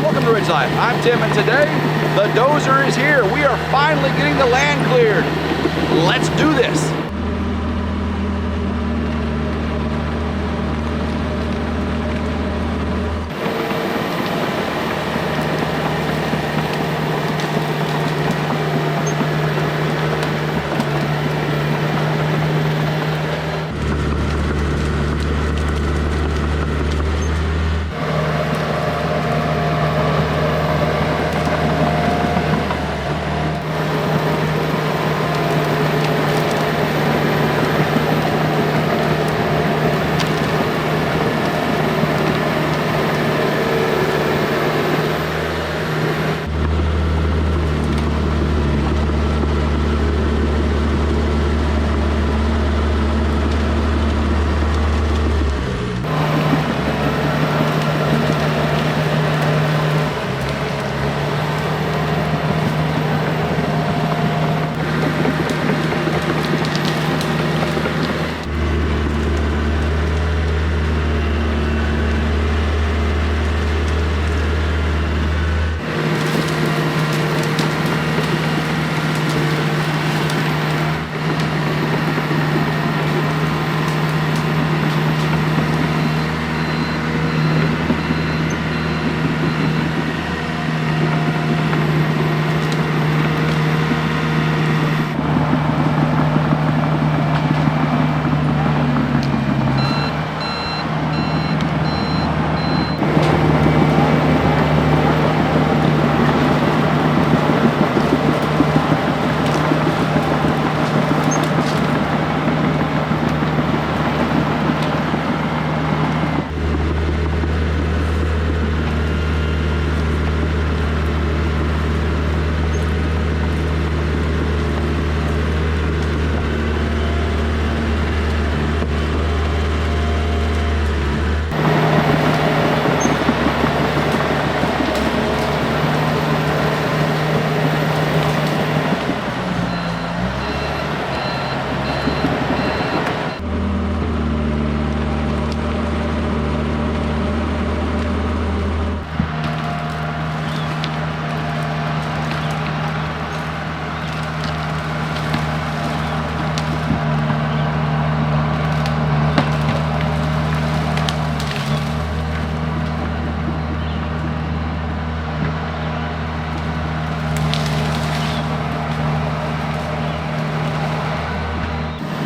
Welcome to Ridge Life. I'm Tim, and today the Dozer is here. We are finally getting the land cleared. Let's do this.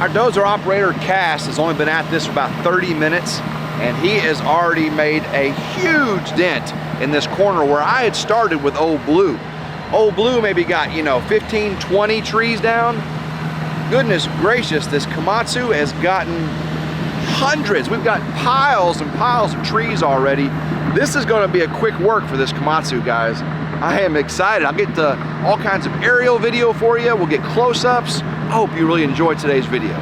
Our Dozer operator, Cass, has only been at this for about 30 minutes, and he has already made a huge dent in this corner where I had started with Old Blue. Old Blue maybe got, 15, 20 trees down. Goodness gracious, this Komatsu has gotten hundreds. We've got piles and piles of trees already. This is gonna be a quick work for this Komatsu, guys. I am excited. I'll get all kinds of aerial video for you. We'll get close-ups. I hope you really enjoyed today's video.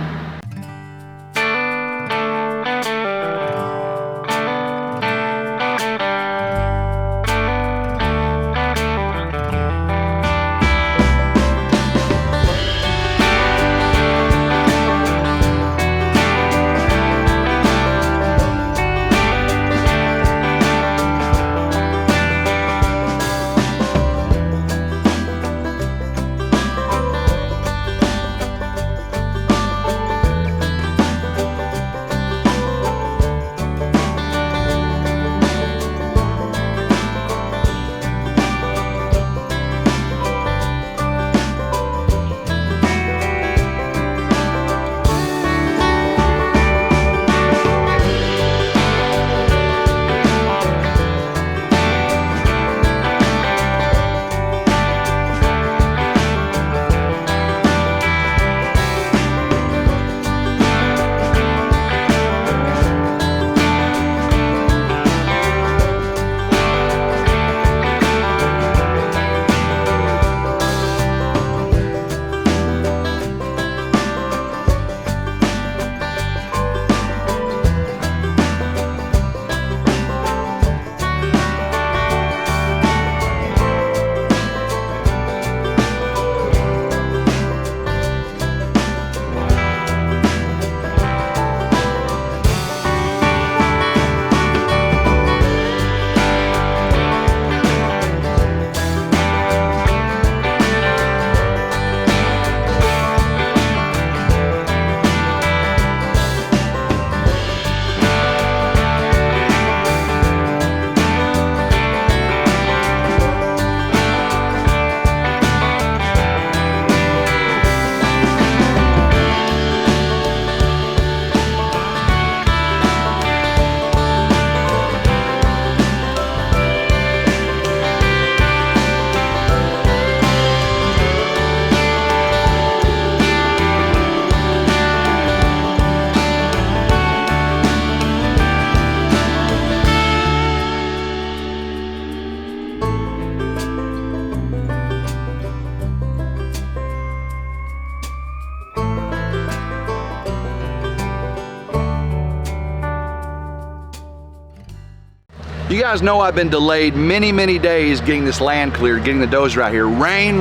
you guys know I've been delayed many days getting this land cleared, getting the dozer out here. Rain,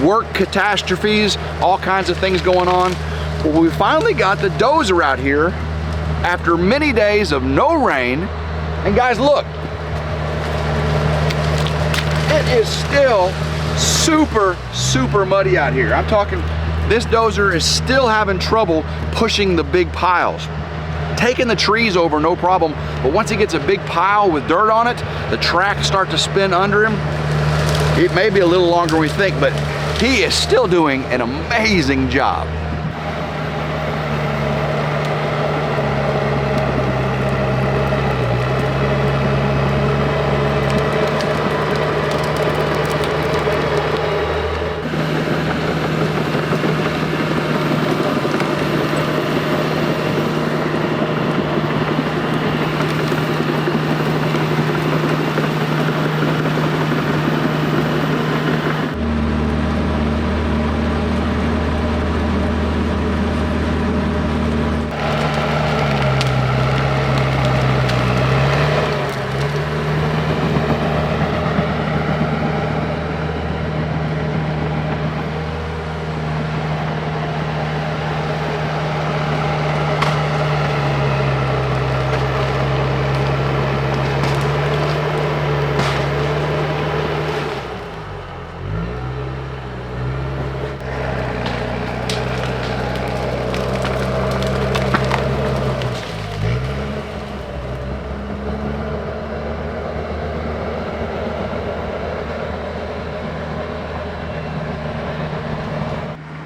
work catastrophes, all kinds of things going on. Well, we finally got the dozer out here after many days of no rain. And guys, look, it is still super muddy out here. I'm talking, this dozer is still having trouble pushing the big piles. Taking the trees over, no problem, but once he gets a big pile with dirt on it, the tracks start to spin under him. It may be a little longer than we think, but he is still doing an amazing job.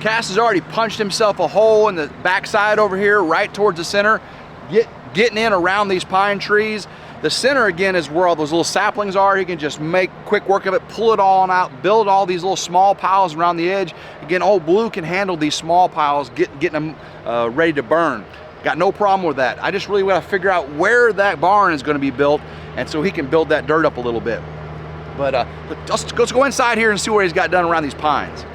Cass has already punched himself a hole in the backside over here, right towards the center, getting in around these pine trees. The center, again, is where all those little saplings are. He can just make quick work of it, pull it all out, build all these little small piles around the edge. Again, Old Blue can handle these small piles, getting them ready to burn. Got no problem with that. I just really want to figure out where that barn is going to be built, and so he can build that dirt up a little bit. But let's go inside here and see what he's got done around these pines.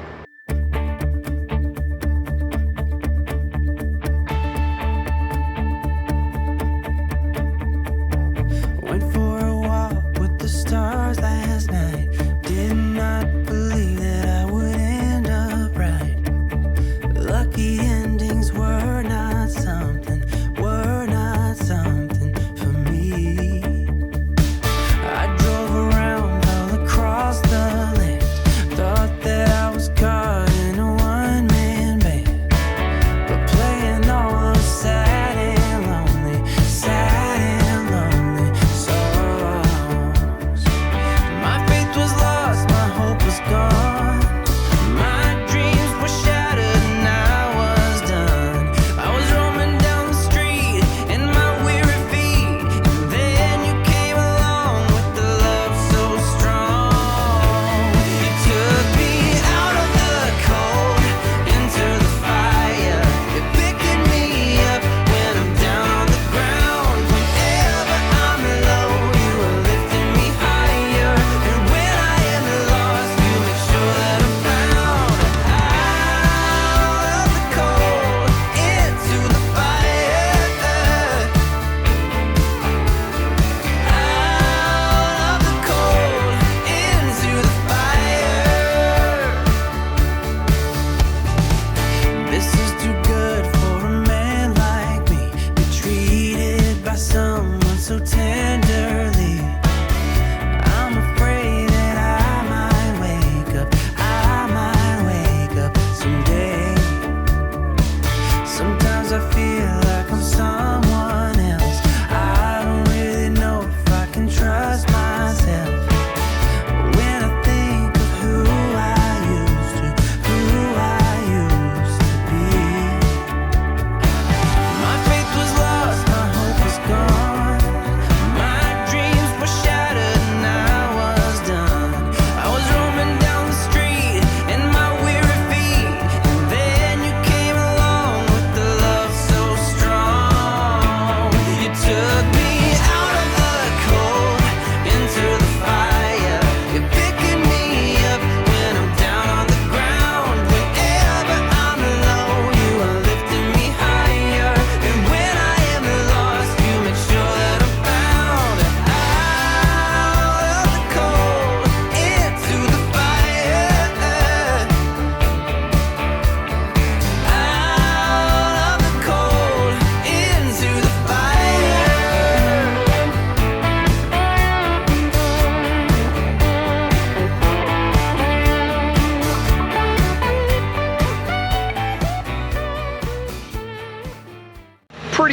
I drove around all across the land, thought that I was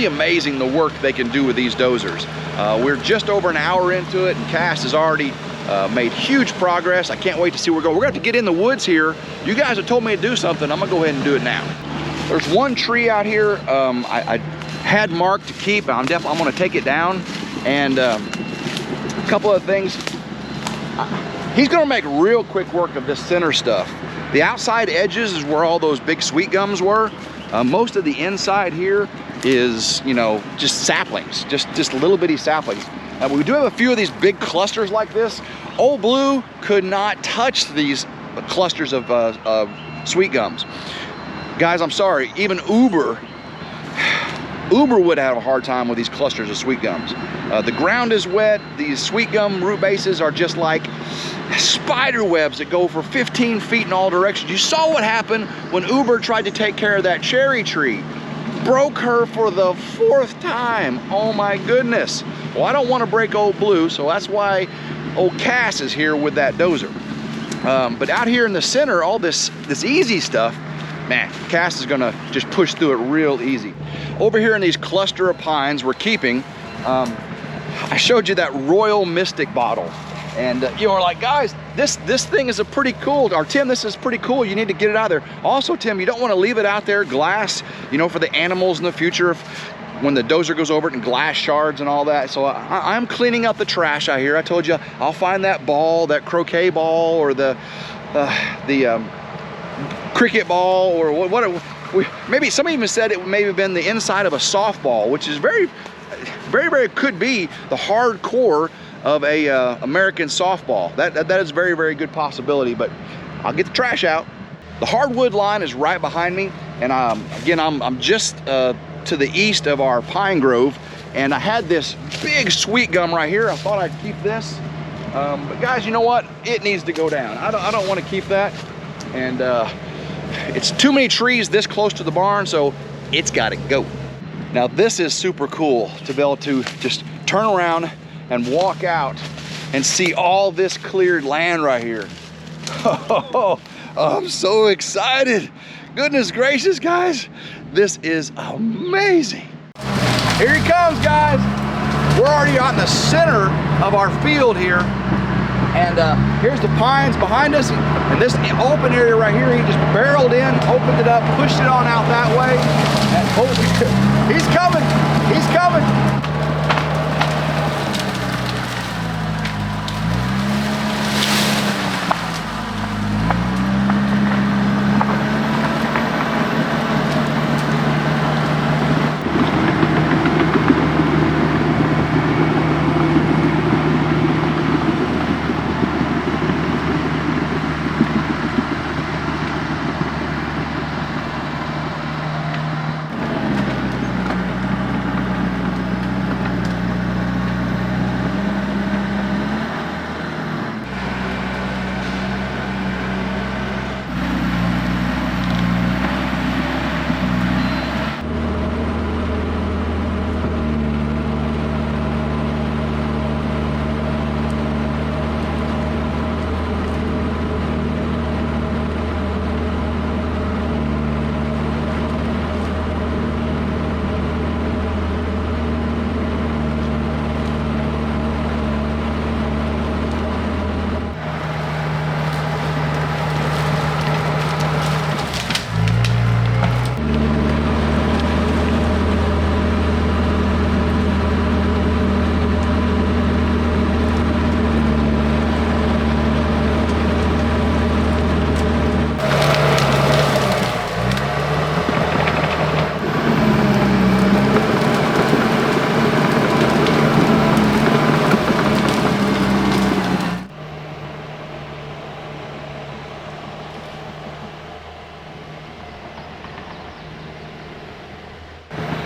pretty amazing the work they can do with these dozers. We're just over an hour into it, and Cass has already made huge progress. I can't wait to see where we're going. We're gonna have to get in the woods here. You guys have told me to do something. I'm gonna go ahead and do it now. There's one tree out here I had marked to keep. I'm gonna take it down, and a couple of things. He's gonna make real quick work of this center stuff. The outside edges is where all those big sweet gums were. Most of the inside here is, you know, just saplings, just little bitty saplings. We do have a few of these big clusters like this. Old Blue could not touch these clusters of sweet gums. Guys, I'm sorry, even Uber would have a hard time with these clusters of sweet gums. The ground is wet. These sweet gum root bases are just like spider webs that go for 15 feet in all directions. You saw what happened when Uber tried to take care of that cherry tree. Broke her for the 4th time. Oh my goodness. Well, I don't want to break Old Blue, so that's why old Cass is here with that dozer. But out here in the center, all this easy stuff, man, Cass is gonna just push through it real easy. Over here in these cluster of pines we're keeping, I showed you that Royal Mystic bottle. And you were like, guys, this thing is a pretty cool, or Tim, this is pretty cool. You need to get it out there. Also, Tim, you don't want to leave it out there, glass, you know, for the animals in the future, when the dozer goes over it and glass shards and all that. So I'm cleaning up the trash out here. I told you, I'll find that ball, that croquet ball, or the cricket ball, or what maybe some even said it may have been the inside of a softball, which is very could be the hard core of a American softball. That is a very good possibility, but I'll get the trash out. The hardwood line is right behind me, and again, I'm just to the east of our pine grove, and I had this big sweet gum right here. I thought I'd keep this, but guys, you know what? It needs to go down. I don't want to keep that, and it's too many trees this close to the barn, so it's got to go. Now this is super cool to be able to just turn around and walk out and see all this cleared land right here. Oh, I'm so excited. Goodness gracious, guys. This is amazing. Here he comes, guys. We're already on the center of our field here. And here's the pines behind us. And this open area right here, he just barreled in, opened it up, pushed it on out that way. And oh, he's coming, he's coming.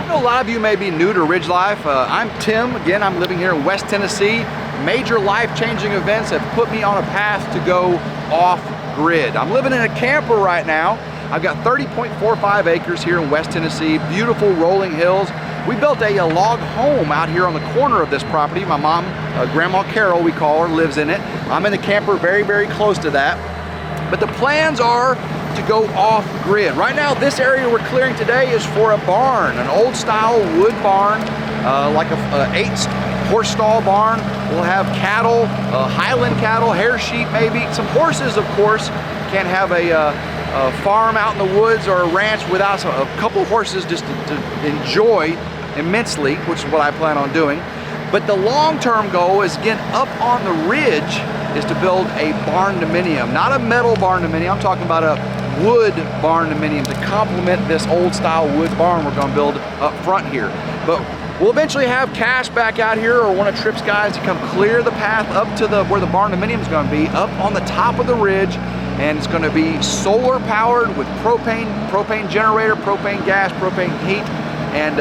A lot of you may be new to RidgeLife. I'm Tim. Again, I'm living here in West Tennessee. Major life-changing events have put me on a path to go off-grid. I'm living in a camper right now. I've got 30.45 acres here in West Tennessee, beautiful rolling hills. We built a log home out here on the corner of this property. My mom, Grandma Carol, we call her, lives in it. I'm in the camper very close to that. But the plans are to go off grid. Right now, this area we're clearing today is for a barn, an old style wood barn, like a 8-horse stall barn. We'll have cattle, Highland cattle, hair sheep maybe, some horses of course. Can't have a farm out in the woods or a ranch without a couple of horses just to enjoy immensely, which is what I plan on doing. But the long-term goal is, again, up on the ridge, is to build a barn-dominium. Not a metal barn-dominium, I'm talking about a wood barn-dominium to complement this old-style wood barn we're gonna build up front here. But we'll eventually have Cash back out here, or one of Tripp's guys, to come clear the path up to where the barn-dominium is gonna be, up on the top of the ridge. And it's gonna be solar powered with propane generator, propane gas, propane heat. And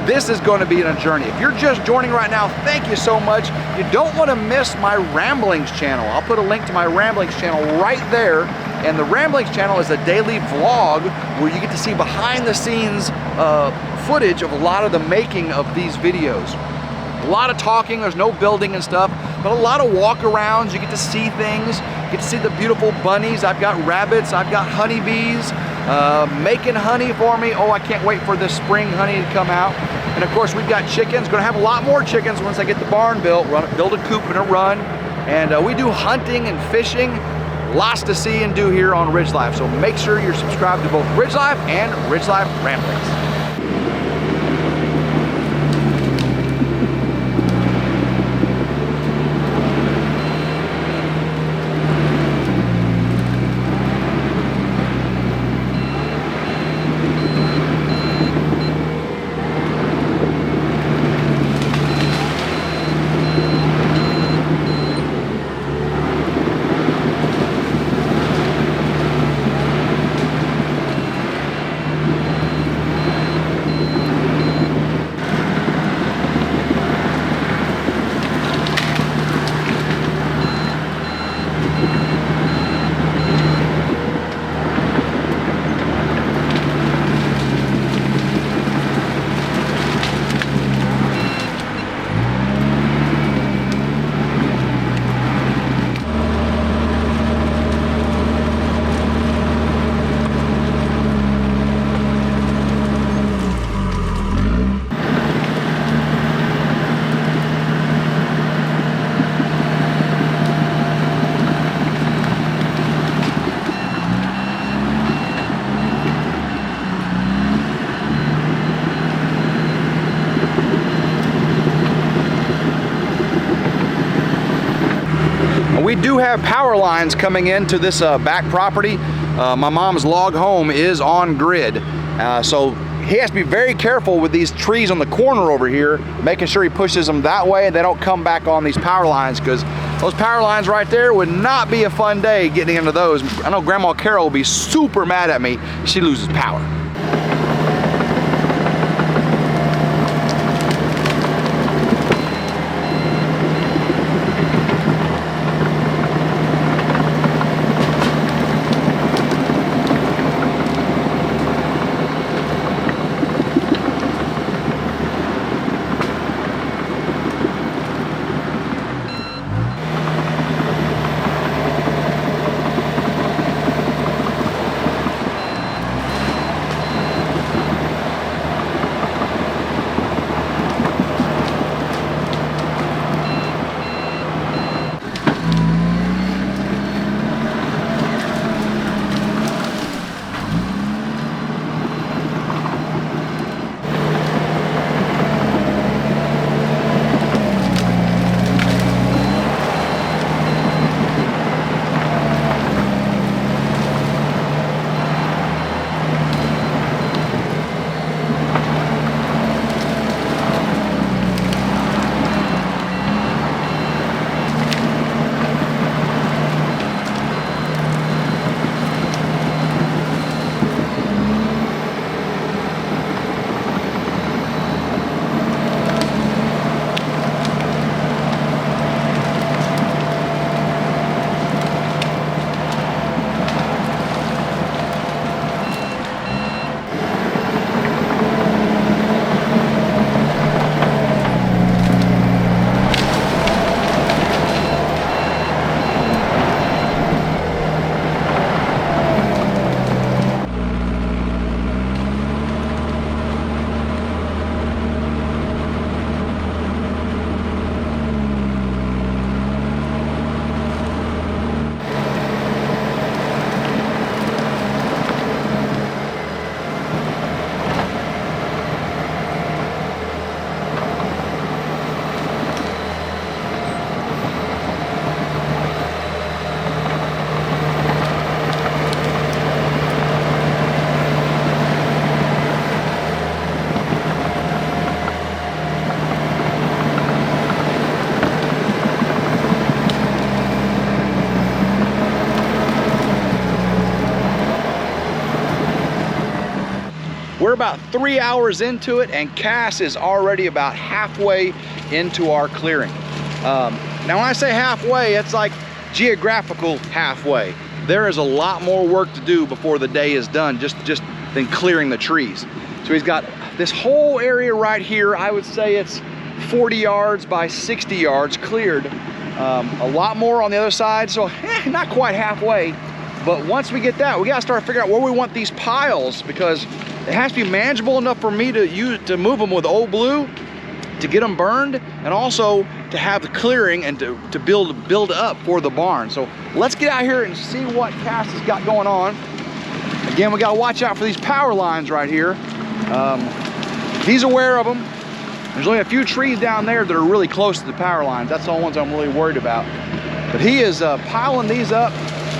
this is gonna be a journey. If you're just joining right now, thank you so much. You don't wanna miss my Ramblings channel. I'll put a link to my Ramblings channel right there. And the Ramblings channel is a daily vlog where you get to see behind the scenes footage of a lot of the making of these videos. A lot of talking, there's no building and stuff, but a lot of walk-arounds. You get to see things, you get to see the beautiful bunnies. I've got rabbits, I've got honeybees making honey for me. Oh, I can't wait for this spring honey to come out. And of course, we've got chickens. Gonna have a lot more chickens once I get the barn built, build a coop and a run. And we do hunting and fishing. Lots to see and do here on RidgeLife. So make sure you're subscribed to both RidgeLife and RidgeLife Ramblings. We do have power lines coming into this back property. My mom's log home is on grid, so he has to be very careful with these trees on the corner over here, making sure he pushes them that way and they don't come back on these power lines, because those power lines right there would not be a fun day getting into those. I know Grandma Carol will be super mad at me if she loses power. about 3 hours into it, and Cass is already about halfway into our clearing. Now when I say halfway, it's like geographical halfway. There is a lot more work to do before the day is done, just than clearing the trees. So he's got this whole area right here. I would say it's 40 yards by 60 yards cleared. A lot more on the other side, so not quite halfway. But once we get that, we gotta start figuring out where we want these piles, because it has to be manageable enough for me to move them with old blue, to get them burned, and also to have the clearing and to build up for the barn. So let's get out here and see what Cass has got going on. Again, we gotta watch out for these power lines right here. He's aware of them. There's only a few trees down there that are really close to the power lines. That's the only ones I'm really worried about. But he is piling these up.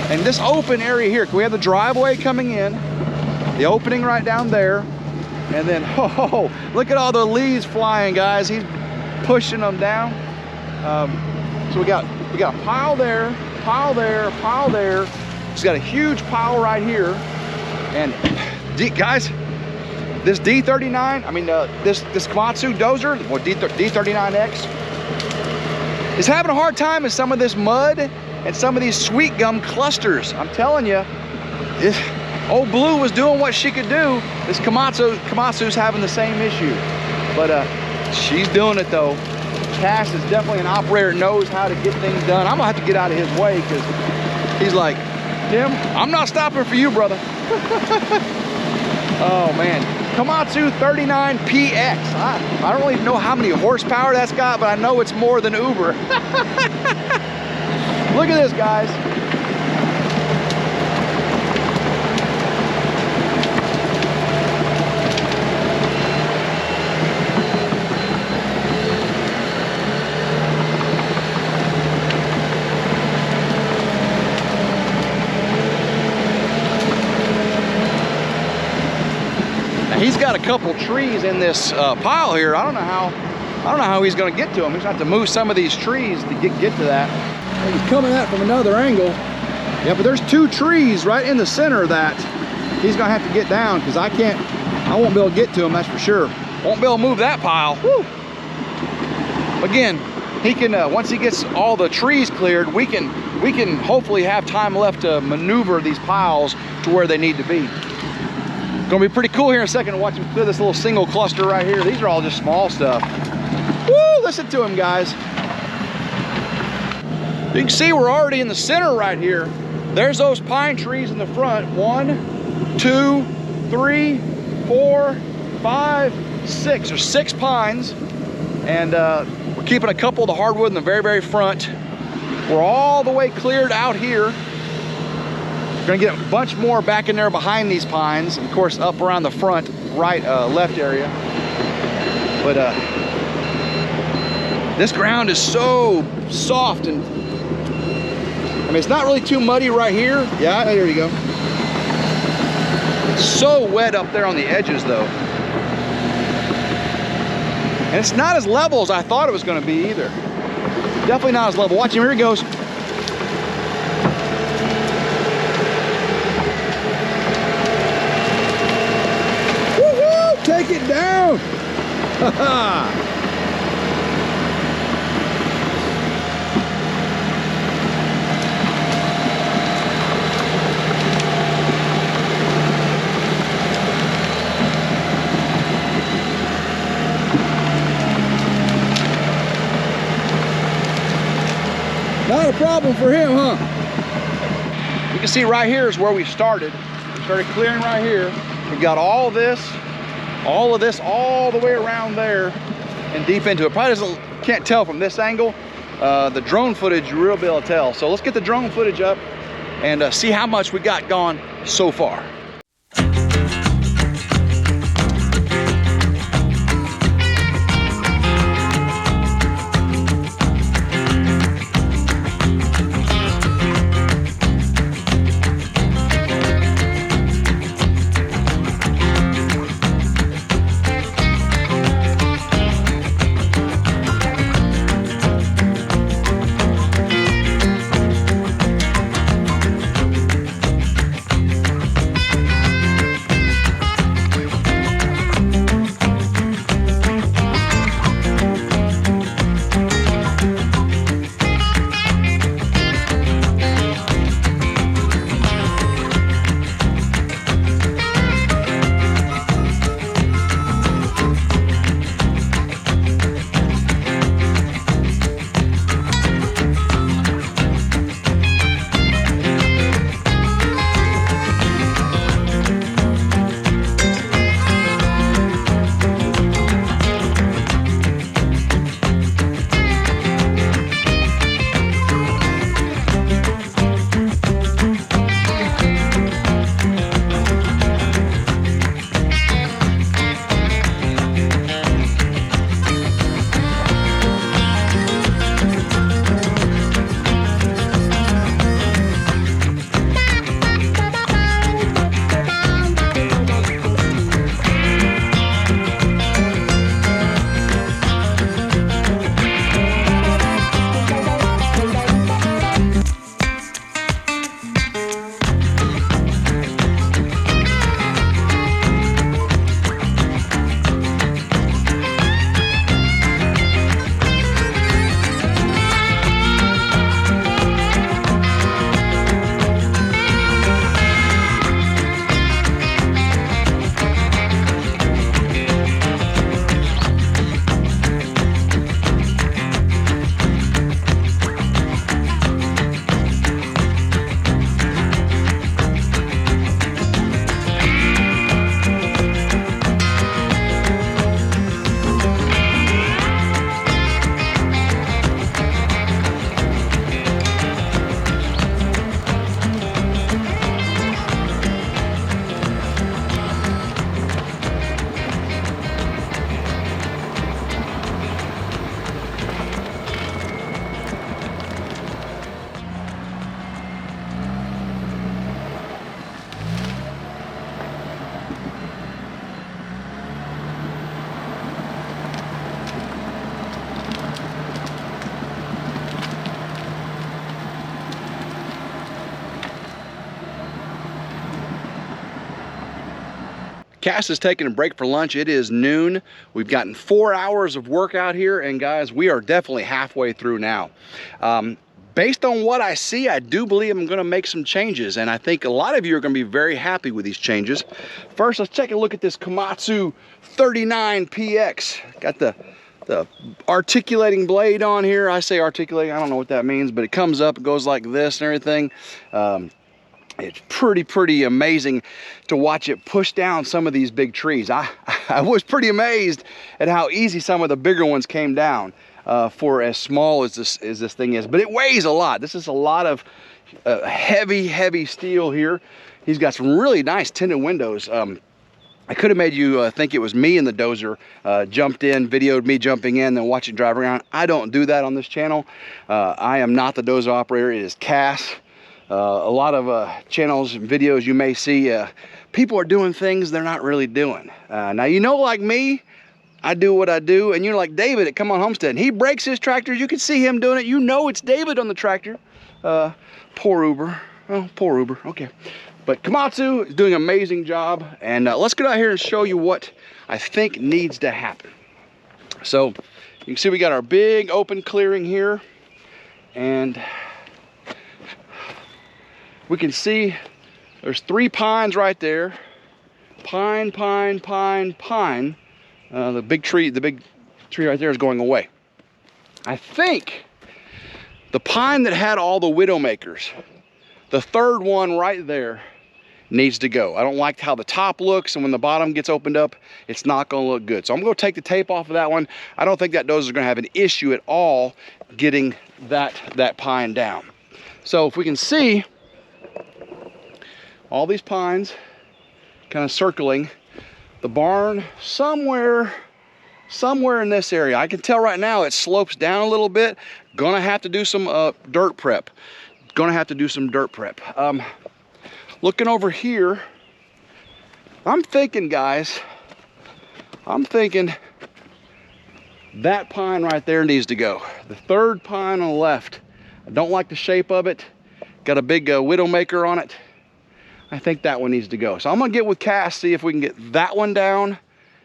And this open area here, we have the driveway coming in, the opening right down there, and then, oh, look at all the leaves flying, guys. He's pushing them down. So we got a pile there, pile there, pile there. He's got a huge pile right here. And guys, this D39, I mean, this Komatsu Dozer, or D39px, is having a hard time in some of this mud and some of these sweet gum clusters. I'm telling you, old Blue was doing what she could do. This Komatsu's having the same issue. But she's doing it though. Cass is definitely an operator, knows how to get things done. I'm gonna have to get out of his way, because he's like, Tim, I'm not stopping for you, brother. Oh man, Komatsu 39px. I don't really know how many horsepower that's got, but I know it's more than Uber. Look at this, guys. Now he's got a couple trees in this pile here. I don't know how he's going to get to them. He's going to have to move some of these trees to get to that. He's coming at it from another angle. Yeah, but there's two trees right in the center of that he's gonna have to get down, because I won't be able to get to him, that's for sure. Won't be able to move that pile. Woo. Again, he can once he gets all the trees cleared, we can hopefully have time left to maneuver these piles to where they need to be. It's gonna be pretty cool here in a second to watch him clear this little single cluster right here. These are all just small stuff. Woo, listen to him, guys. You can see we're already in the center right here. There's those pine trees in the front. 1, 2, 3, 4, 5, 6. There's 6 pines. And we're keeping a couple of the hardwood in the very, very front. We're all the way cleared out here. We're gonna get a bunch more back in there behind these pines. And of course, up around the front, right, left area. But this ground is so soft, and I mean, it's not really too muddy right here. Yeah, there you go. It's so wet up there on the edges though. And it's not as level as I thought it was gonna be either. Definitely not as level. Watch him, here he goes. Woo-hoo! Take it down! Ha-ha! Not a problem for him, huh? You can see right here is where we started. We started clearing right here. We've got all of this, all the way around there and deep into it. Probably can't tell from this angle. The drone footage, you'll really be able to tell. So let's get the drone footage up and see how much we got gone so far. Cass is taking a break for lunch. It is noon. We've gotten 4 hours of work out here, and guys, we are definitely halfway through now. Based on what I see, I do believe I'm going to make some changes, and I think a lot of you are going to be very happy with these changes. First, let's take a look at this Komatsu 39px. Got the articulating blade on here. I say articulating, I don't know what that means, but it comes up, it goes like this and everything. It's pretty amazing to watch it push down some of these big trees. I was pretty amazed at how easy some of the bigger ones came down for as small as this thing is. But it weighs a lot. This is a lot of heavy steel here. He's got some really nice tinted windows. I could have made you think it was me in the Dozer, jumped in, videoed me jumping in, then watch it drive around. I don't do that on this channel. I am not the Dozer operator. It is Cass. A lot of channels and videos you may see, people are doing things they're not really doing. Now, you know, like me, I do what I do, and you're like David at Come On Homestead, and he breaks his tractors. You can see him doing it. You know it's David on the tractor. Poor Uber. Oh, poor Uber. Okay. But Komatsu is doing an amazing job, and let's get out here and show you what I think needs to happen. So, you can see we got our big open clearing here, and we can see there's 3 pines right there. Pine. The big tree right there is going away. I think the pine that had all the widowmakers, the third one right there, needs to go. I don't like how the top looks, and when the bottom gets opened up, it's not going to look good. So I'm going to take the tape off of that one. I don't think that Dozer is going to have an issue at all getting that pine down. So if we can see all these pines kind of circling the barn somewhere in this area. I can tell right now it slopes down a little bit. Gonna have to do some dirt prep. Looking over here, I'm thinking, guys, that pine right there needs to go. The third pine on the left. I don't like the shape of it. Got a big widowmaker on it. I think that one needs to go. So I'm gonna get with Cass, see if we can get that one down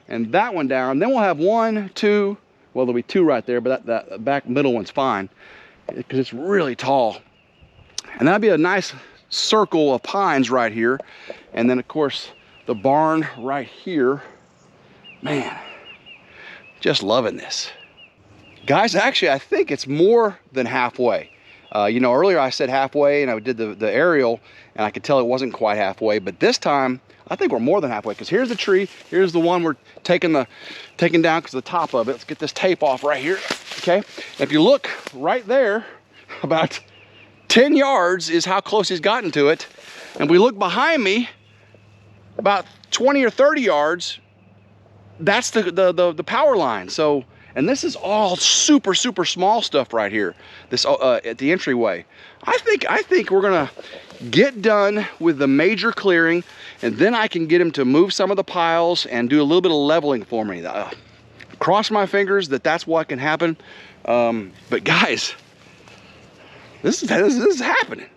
and that one down. Then we'll have 1, 2, well, there'll be 2 right there, but that back middle one's fine because it's really tall. And that'd be a nice circle of pines right here. And then of course the barn right here. Man, just loving this. Guys, actually I think it's more than halfway. You know, earlier I said halfway, and I did the aerial, and I could tell it wasn't quite halfway, but this time I think we're more than halfway, because here's the tree, here's the one we're taking down because the top of it. Let's get this tape off right here, okay? And if you look right there, about 10 yards is how close he's gotten to it. And we look behind me, about 20 or 30 yards, that's the power line. So, and this is all super small stuff right here, this at the entryway. I think we're gonna get done with the major clearing, and then I can get him to move some of the piles and do a little bit of leveling for me. Cross my fingers that's what can happen. But guys, this is happening.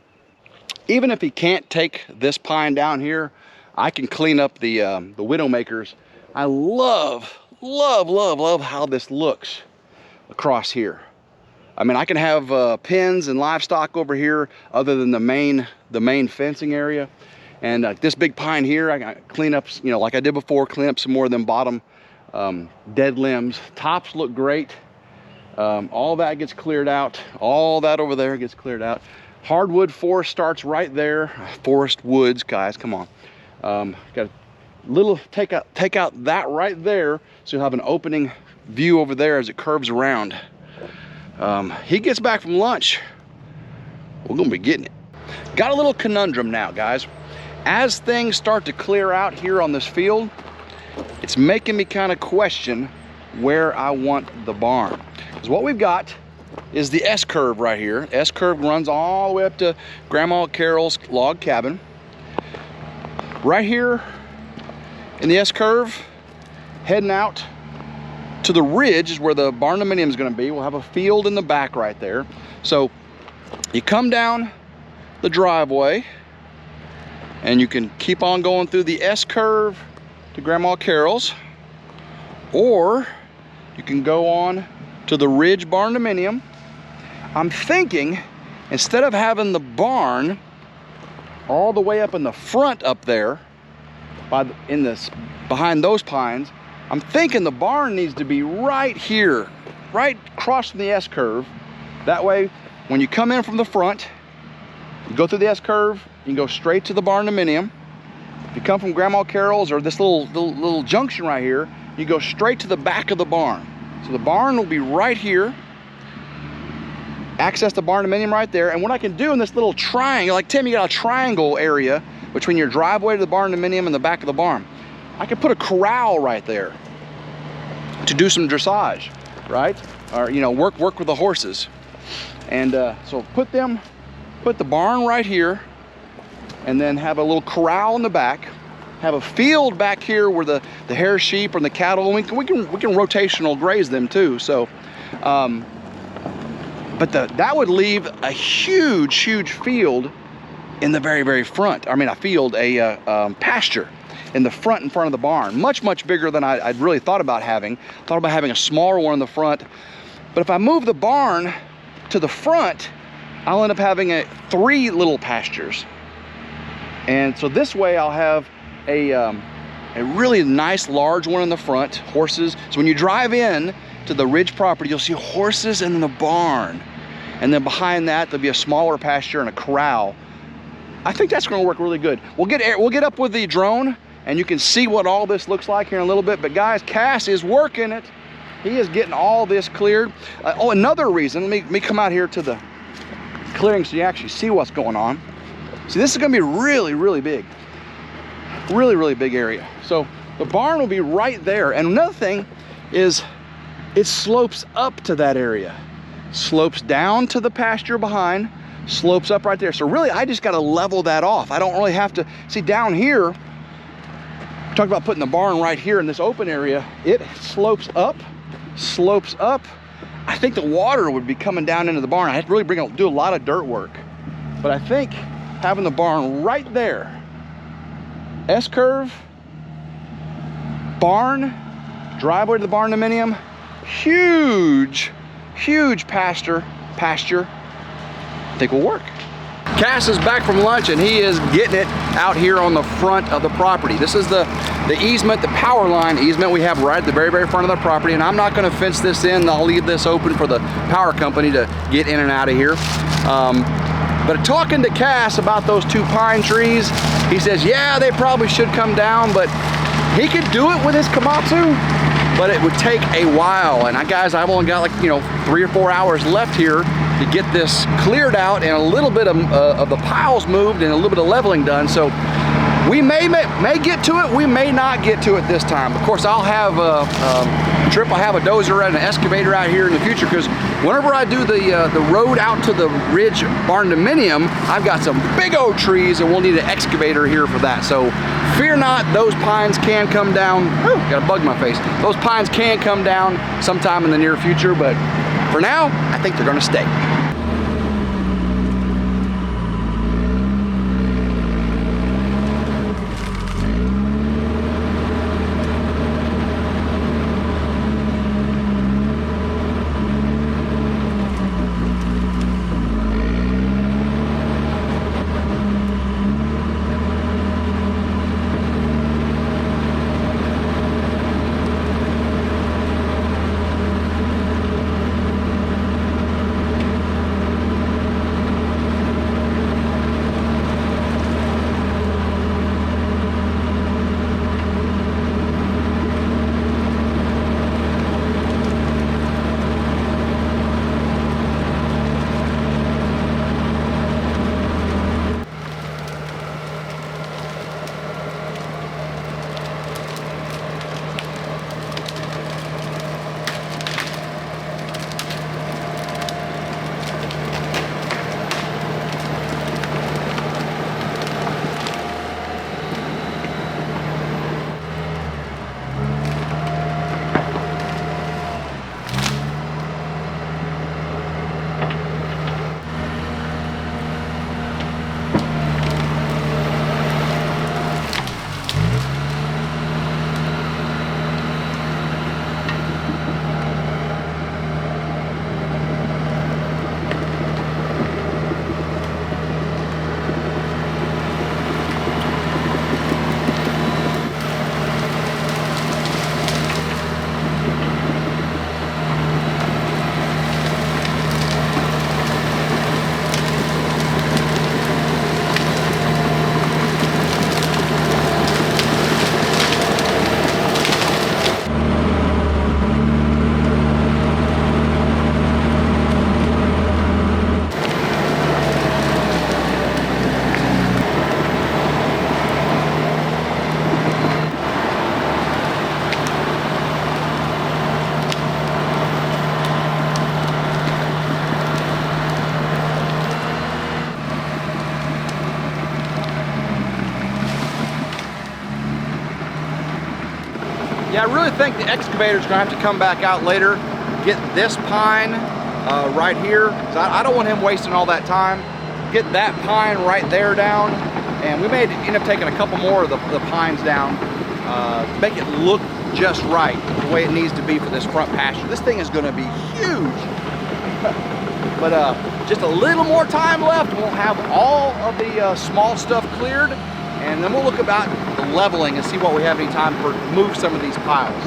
Even if he can't take this pine down here, I can clean up the widowmakers. I love how this looks across here. I mean, I can have pens and livestock over here other than the main fencing area. And this big pine here, I got clean up, you know, like I did before, clean up some more of them bottom dead limbs. Tops look great. All that gets cleared out. All that over there gets cleared out. Hardwood forest starts right there. Forest woods, guys, come on. Got a little, take out that right there, so you'll have an opening view over there as it curves around. He gets back from lunch, we're gonna be getting it. Got a little conundrum now, guys. As things start to clear out here on this field, it's making me kind of question where I want the barn. Because what we've got is the S-curve right here. S-curve runs all the way up to Grandma Carol's log cabin. Right here in the S-curve, heading out to the ridge is where the barn dominium is going to be. We'll have a field in the back right there. So you come down the driveway and you can keep on going through the S-curve to Grandma Carol's, or you can go on to the Ridge Barn Dominium. I'm thinking, instead of having the barn all the way up in the front up there, behind those pines, I'm thinking the barn needs to be right here, right across from the S-curve. That way, when you come in from the front, you go through the S-curve, you can go straight to the barn dominium. If you come from Grandma Carol's or this little junction right here, you go straight to the back of the barn. So the barn will be right here. Access the barn dominium right there. And what I can do in this little triangle, like Tim, you got a triangle area between your driveway to the barn dominium and the back of the barn. I could put a corral right there to do some dressage, right? Or, you know, work with the horses. And so put the barn right here, and then have a little corral in the back, have a field back here where the hair sheep and the cattle, and we can rotational graze them too. So, but that would leave a huge field in the very front. I mean, a pasture in the front, in front of the barn, much bigger than I'd really thought about having. Thought about having a smaller one in the front, but if I move the barn to the front, I'll end up having 3 little pastures. And so this way I'll have a really nice large one in the front, horses. So when you drive in to the Ridge property, you'll see horses in the barn. And then behind that, there'll be a smaller pasture and a corral. I think that's gonna work really good. We'll get up with the drone and you can see what all this looks like here in a little bit. But guys, Cass is working it. He is getting all this cleared. Oh, another reason, let me come out here to the clearing so you actually see what's going on. See, this is gonna be really big. Really big area. So the barn will be right there. And another thing is it slopes up to that area. Slopes down to the pasture behind, slopes up right there. So really, I just gotta level that off. I don't really have to, see down here, talk about putting the barn right here in this open area, it slopes up. I think the water would be coming down into the barn. I have to really do a lot of dirt work. But I think having the barn right there, S-curve, barn, driveway to the barn dominium, huge pasture, I think will work. Cass is back from lunch and he is getting it out here on the front of the property. This is the easement, the power line easement we have right at the very front of the property, and I'm not gonna fence this in. I'll leave this open for the power company to get in and out of here. But talking to Cass about those 2 pine trees, he says, yeah, they probably should come down, but he could do it with his Komatsu, but it would take a while. And guys, I've only got like, 3 or 4 hours left here to get this cleared out and a little bit of the piles moved and a little bit of leveling done. So we may get to it, we may not get to it this time. Of course, I'll have a dozer and an excavator out here in the future, because whenever I do the road out to the Ridge barn dominium, I've got some big old trees and we'll need an excavator here for that. So fear not, those pines can come down. Ooh, got a bug in my face. Those pines can come down sometime in the near future, but for now, I think they're gonna stay. Yeah, I really think the excavator's gonna have to come back out later, get this pine right here. So I don't want him wasting all that time. Get that pine right there down, and we may end up taking a couple more of the pines down, make it look just right, the way it needs to be for this front pasture. This thing is gonna be huge. But just a little more time left, and we'll have all of the small stuff cleared, and then we'll look about the leveling and see what we have any time for move some of these piles.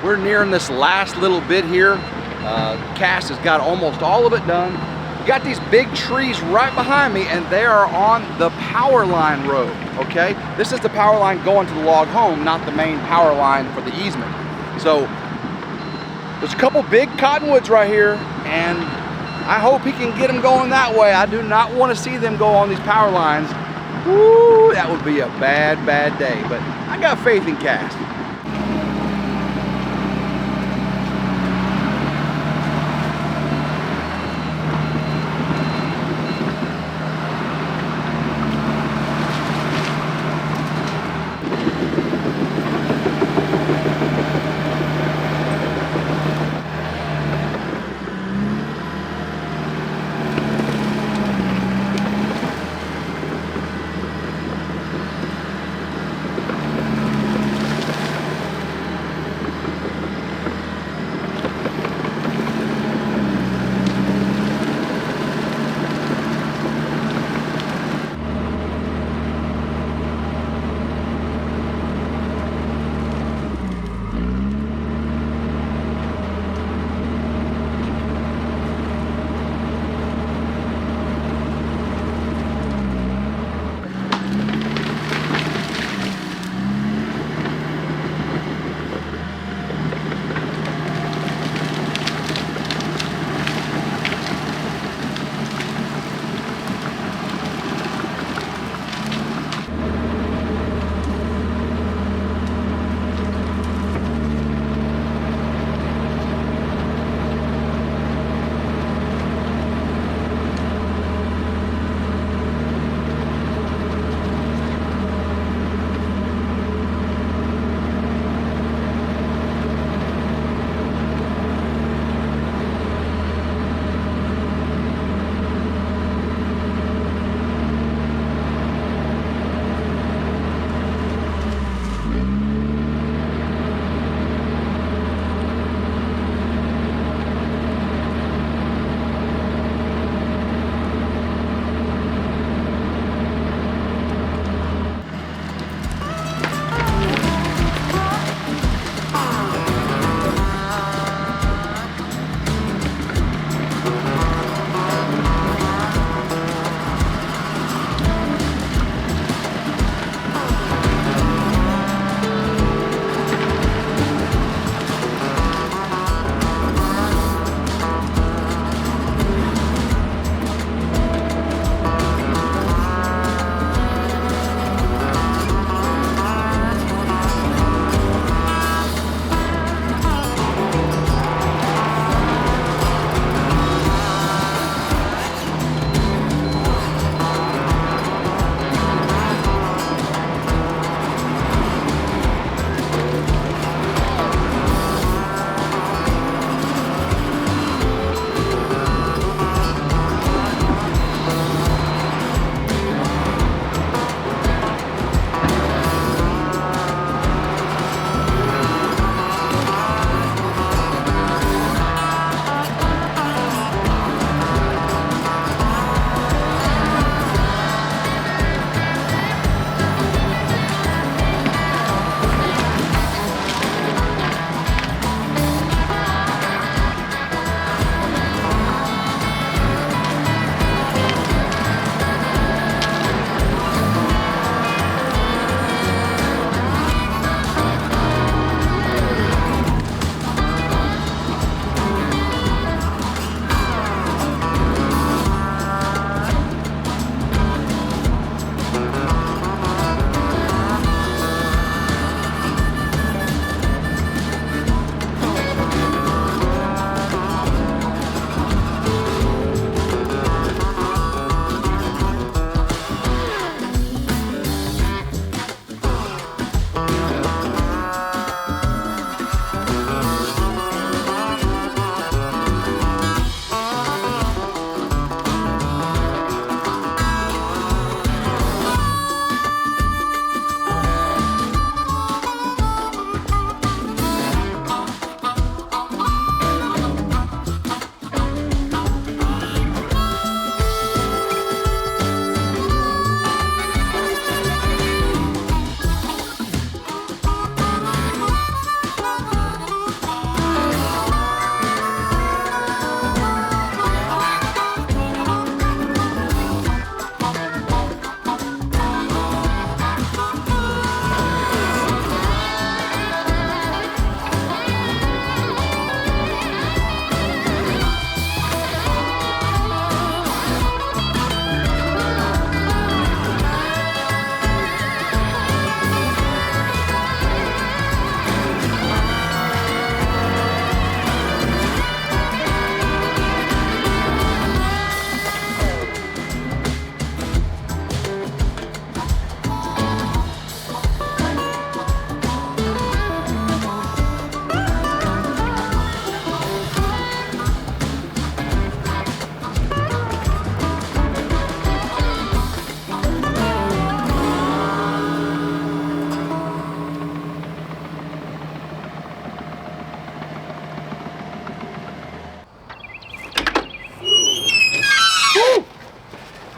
We're nearing this last little bit here. Cass has got almost all of it done. We got these big trees right behind me, and they are on the power line road, okay? This is the power line going to the log home, not the main power line for the easement. So there's a couple big cottonwoods right here, and I hope he can get them going that way. I do not want to see them go on these power lines. Woo, that would be a bad, bad day, but I got faith in Cass.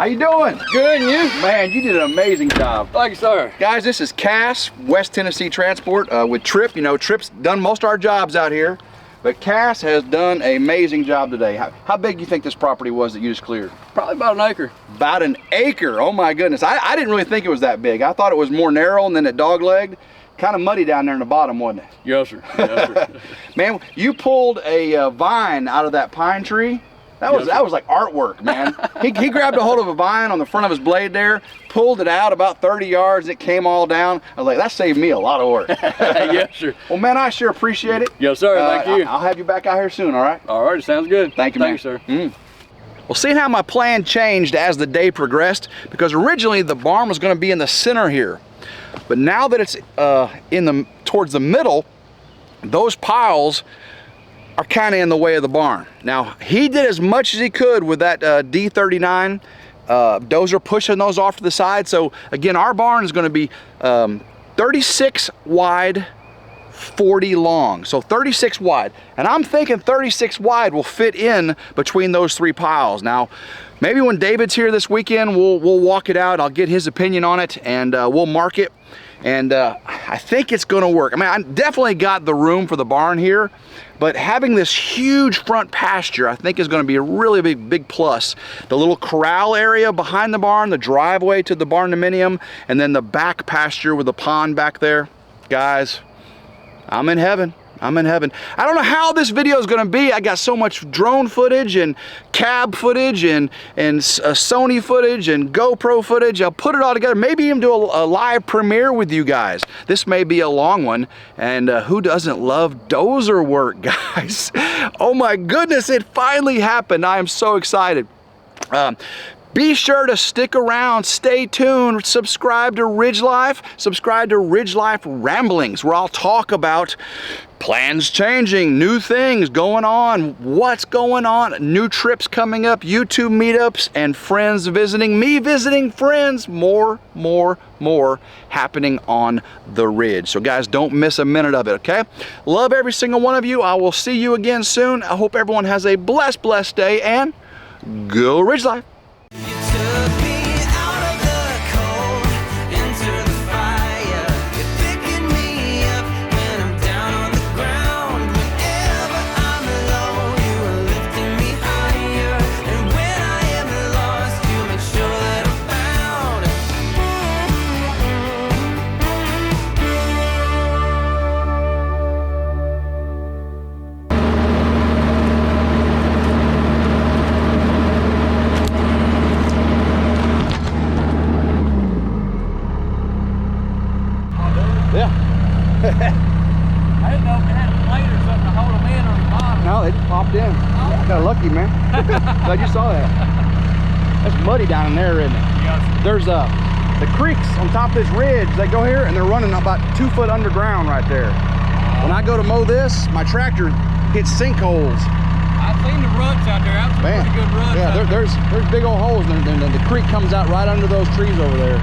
How you doing? Good, and you? Man, you did an amazing job. Thank you, sir. Guys, this is Cass, West Tennessee Transport with Trip. You know, Trip's done most of our jobs out here, but Cass has done an amazing job today. How big do you think this property was that you just cleared? Probably about an acre. About an acre, oh my goodness. I didn't really think it was that big. I thought it was more narrow and then it dog-legged. Kind of muddy down there in the bottom, wasn't it? Yes, sir. Yes, sir. Man, you pulled a vine out of that pine tree. That was like artwork, man. He grabbed a hold of a vine on the front of his blade there, pulled it out about 30 yards, it came all down. I was like, that saved me a lot of work. Yes, sir. Well, man, I sure appreciate it. Yes, sir. Thank you. I'll have you back out here soon, all right? All right, sounds good. Thank you, man. Thank you, sir. Well, seeing how my plan changed as the day progressed, because originally the barn was going to be in the center here, but now that it's towards the middle, those piles are kind of in the way of the barn. Now, he did as much as he could with that D39 dozer, pushing those off to the side. So again, our barn is going to be 36 wide, 40 long. So 36 wide. And I'm thinking 36 wide will fit in between those three piles. Now, maybe when David's here this weekend, we'll walk it out. I'll get his opinion on it, and we'll mark it. And I think it's gonna work. I mean, I definitely got the room for the barn here, but having this huge front pasture, I think is gonna be a really big plus. The little corral area behind the barn, the driveway to the barn dominium, and then the back pasture with the pond back there. Guys, I'm in heaven. I'm in heaven. I don't know how this video is gonna be. I got so much drone footage and cab footage and Sony footage and GoPro footage. I'll put it all together. Maybe even do a live premiere with you guys. This may be a long one. And who doesn't love dozer work, guys? Oh my goodness, it finally happened. I am so excited. Be sure to stick around, stay tuned, subscribe to RidgeLife, subscribe to RidgeLife Ramblings, where I'll talk about plans changing, new things going on, what's going on, new trips coming up, YouTube meetups, and friends visiting, me visiting friends, more happening on the Ridge. So guys, don't miss a minute of it, okay? Love every single one of you. I will see you again soon. I hope everyone has a blessed day, and go RidgeLife. I didn't know if they had a plate or something to hold them in on the bottom. No, they just popped in. Oh. Got lucky, man. Glad you saw that. That's muddy down in there, isn't it? Yes. There's the creeks on top of this ridge. They go here and they're running about 2 foot underground right there. When I go to mow this, my tractor hits sinkholes. I've seen the ruts out there. That's some pretty good ruts. Yeah, there's big old holes, and the creek comes out right under those trees over there.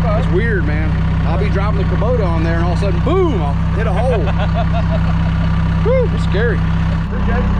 Okay. It's weird, man. I'll be driving the Kubota on there, and all of a sudden, boom, I'll hit a hole. Whew, it's scary. Appreciate it.